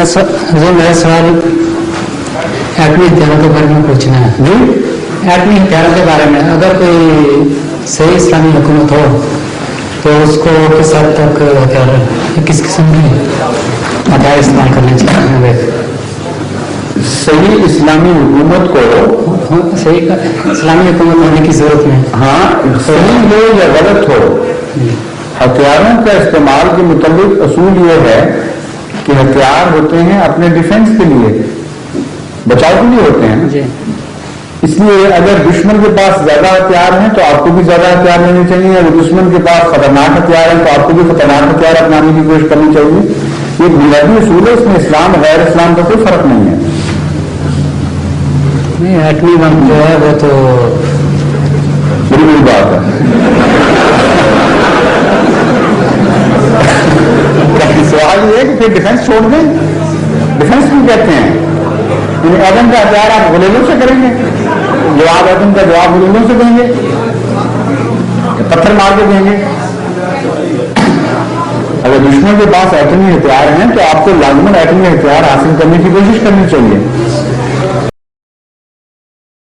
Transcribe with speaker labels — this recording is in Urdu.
Speaker 1: میرا سوال ایٹمی ہتھیاروں کے بارے میں پوچھنا ہے جی. ایٹمی ہتھیاروں کے بارے میں اگر کوئی صحیح اسلامی حکومت ہو تو اس کو کس حد تک کس قسم کی ہتھیار استعمال کرنے چاہیے؟
Speaker 2: صحیح اسلامی حکومت کو
Speaker 1: صحیح اسلامی حکومت ہونے کی ضرورت نہیں.
Speaker 2: ہاں صحیح ہو یا غلط ہو، ہتھیاروں کا استعمال کے متعلق اصول یہ ہے کہ ہتھیار ہوتے ہیں اپنے ڈیفنس کے لیے، بچاؤ کے لیے ہوتے ہیں
Speaker 1: جی.
Speaker 2: اس لیے اگر دشمن کے پاس زیادہ ہتھیار ہیں تو آپ کو بھی زیادہ ہتھیار لینے چاہیے، اگر دشمن کے پاس خطرناک ہتھیار ہیں تو آپ کو بھی خطرناک ہتھیار اپنانے کی کوشش کرنی چاہیے. یہ بنیادی اصول ہے، اس میں اسلام غیر اسلام کا کوئی فرق نہیں ہے.
Speaker 1: نہیں ایٹمی بم جو ہے وہ تو
Speaker 2: بڑی بڑی بات ہے. سوال یہ ہے کہ پھر ڈیفنس چھوڑ دیں. ڈیفنس بھی کہتے ہیں ایٹم کا ہتھیار آپ گلیلوں سے کریں گے، جواب ایٹم کا جواب گلیلوں سے دیں گے، پتھر مار کے دیں گے. اگر دشمن کے پاس ایٹمی ہتھیار ہیں تو آپ کو لازماً ایٹمی ہتھیار حاصل کرنے کی کوشش کرنی چاہیے.